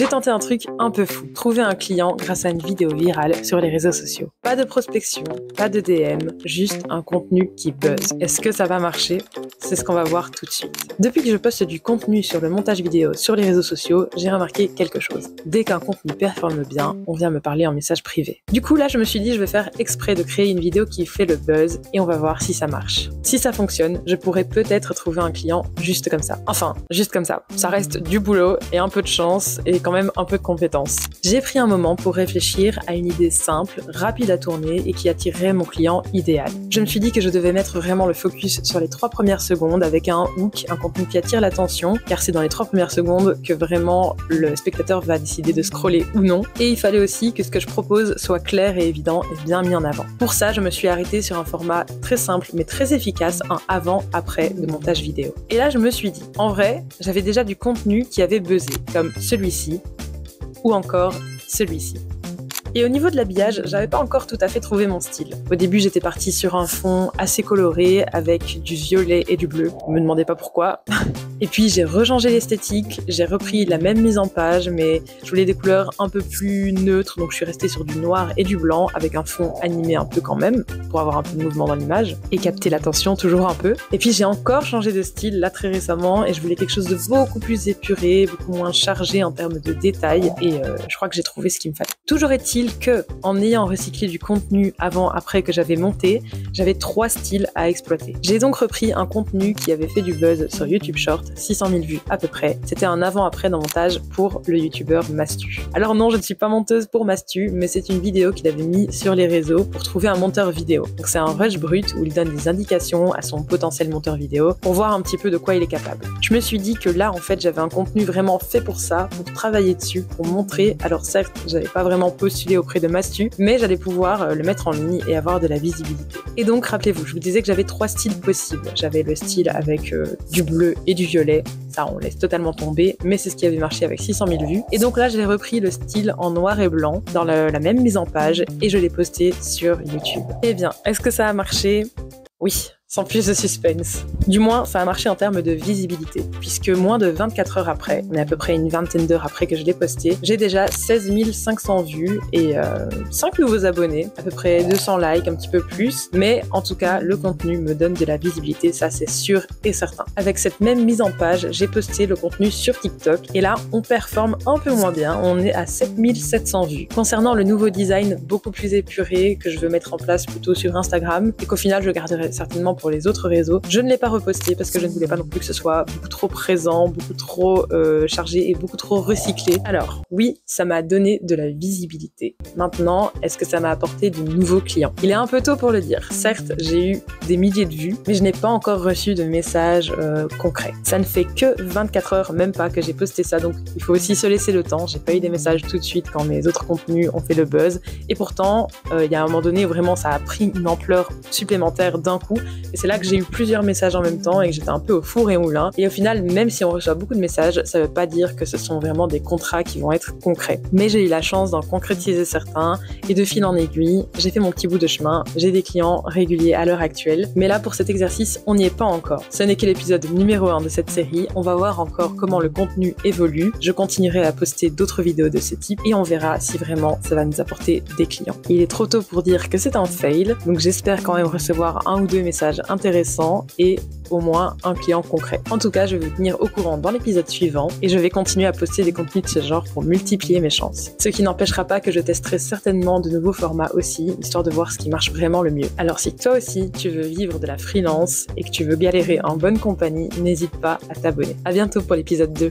J'ai tenté un truc un peu fou, trouver un client grâce à une vidéo virale sur les réseaux sociaux. Pas de prospection, pas de DM, juste un contenu qui buzz. Est-ce que ça va marcher? C'est ce qu'on va voir tout de suite. Depuis que je poste du contenu sur le montage vidéo sur les réseaux sociaux, j'ai remarqué quelque chose. Dès qu'un contenu performe bien, on vient me parler en message privé. Du coup là, je me suis dit je vais faire exprès de créer une vidéo qui fait le buzz et on va voir si ça marche. Si ça fonctionne, je pourrais peut-être trouver un client juste comme ça. Enfin, juste comme ça. Ça reste du boulot et un peu de chance et quand même un peu de compétence. J'ai pris un moment pour réfléchir à une idée simple, rapide à tourner et qui attirerait mon client idéal. Je me suis dit que je devais mettre vraiment le focus sur les 3 premières secondes avec un hook, un contenu qui attire l'attention, car c'est dans les 3 premières secondes que vraiment le spectateur va décider de scroller ou non. Et il fallait aussi que ce que je propose soit clair et évident et bien mis en avant. Pour ça, je me suis arrêtée sur un format très simple mais très efficace, un avant-après de montage vidéo. Et là, je me suis dit, en vrai, j'avais déjà du contenu qui avait buzzé, comme celui-ci ou encore celui-ci. Et au niveau de l'habillage, j'avais pas encore tout à fait trouvé mon style. Au début, j'étais partie sur un fond assez coloré avec du violet et du bleu. Ne me demandez pas pourquoi. Et puis j'ai rechangé l'esthétique, j'ai repris la même mise en page, mais je voulais des couleurs un peu plus neutres, donc je suis restée sur du noir et du blanc avec un fond animé un peu quand même, pour avoir un peu de mouvement dans l'image et capter l'attention toujours un peu. Et puis j'ai encore changé de style là très récemment et je voulais quelque chose de beaucoup plus épuré, beaucoup moins chargé en termes de détails et je crois que j'ai trouvé ce qu'il me fallait. Toujours est-il que, en ayant recyclé du contenu avant-après que j'avais monté, j'avais 3 styles à exploiter. J'ai donc repris un contenu qui avait fait du buzz sur YouTube Short, 600 000 vues à peu près. C'était un avant-après d'un montage pour le youtubeur Mastu. Alors non, je ne suis pas monteuse pour Mastu, mais c'est une vidéo qu'il avait mis sur les réseaux pour trouver un monteur vidéo. Donc c'est un rush brut où il donne des indications à son potentiel monteur vidéo pour voir un petit peu de quoi il est capable. Je me suis dit que là, en fait, j'avais un contenu vraiment fait pour ça, pour travailler dessus, pour montrer. Alors certes, j'avais pas vraiment postulé auprès de Mastu, mais j'allais pouvoir le mettre en ligne et avoir de la visibilité. Et donc, rappelez-vous, je vous disais que j'avais 3 styles possibles. J'avais le style avec du bleu et du violet. Ça, on laisse totalement tomber, mais c'est ce qui avait marché avec 600 000 vues. Et donc là, j'ai repris le style en noir et blanc dans la même mise en page et je l'ai posté sur YouTube. Eh bien, est-ce que ça a marché? Oui. Sans plus de suspense. Du moins, ça a marché en termes de visibilité, puisque moins de 24 heures après, on est à peu près une vingtaine d'heures après que je l'ai posté, j'ai déjà 16 500 vues et 5 nouveaux abonnés, à peu près 200 likes, un petit peu plus, mais en tout cas, le contenu me donne de la visibilité, ça c'est sûr et certain. Avec cette même mise en page, j'ai posté le contenu sur TikTok, et là, on performe un peu moins bien, on est à 7 700 vues. Concernant le nouveau design beaucoup plus épuré que je veux mettre en place plutôt sur Instagram, et qu'au final, je garderai certainement pour les autres réseaux. Je ne l'ai pas reposté parce que je ne voulais pas non plus que ce soit beaucoup trop présent, beaucoup trop chargé et beaucoup trop recyclé. Alors oui, ça m'a donné de la visibilité. Maintenant, est-ce que ça m'a apporté de nouveaux clients? Il est un peu tôt pour le dire. Certes, j'ai eu des milliers de vues, mais je n'ai pas encore reçu de messages concrets. Ça ne fait que 24 heures, même pas, que j'ai posté ça, donc il faut aussi se laisser le temps. J'ai pas eu des messages tout de suite quand mes autres contenus ont fait le buzz. Et pourtant, il y a un moment donné où vraiment ça a pris une ampleur supplémentaire d'un coup. Et c'est là que j'ai eu plusieurs messages en même temps et que j'étais un peu au four et au moulin. Et au final, même si on reçoit beaucoup de messages, ça veut pas dire que ce sont vraiment des contrats qui vont être concrets. Mais j'ai eu la chance d'en concrétiser certains et de fil en aiguille, j'ai fait mon petit bout de chemin. J'ai des clients réguliers à l'heure actuelle. Mais là, pour cet exercice, on n'y est pas encore. Ce n'est que l'épisode numéro 1 de cette série. On va voir encore comment le contenu évolue. Je continuerai à poster d'autres vidéos de ce type et on verra si vraiment ça va nous apporter des clients. Il est trop tôt pour dire que c'est un fail, donc j'espère quand même recevoir 1 ou 2 messages intéressant et au moins un client concret. En tout cas, je vais vous tenir au courant dans l'épisode suivant et je vais continuer à poster des contenus de ce genre pour multiplier mes chances. Ce qui n'empêchera pas que je testerai certainement de nouveaux formats aussi, histoire de voir ce qui marche vraiment le mieux. Alors si toi aussi tu veux vivre de la freelance et que tu veux galérer en bonne compagnie, n'hésite pas à t'abonner. À bientôt pour l'épisode 2.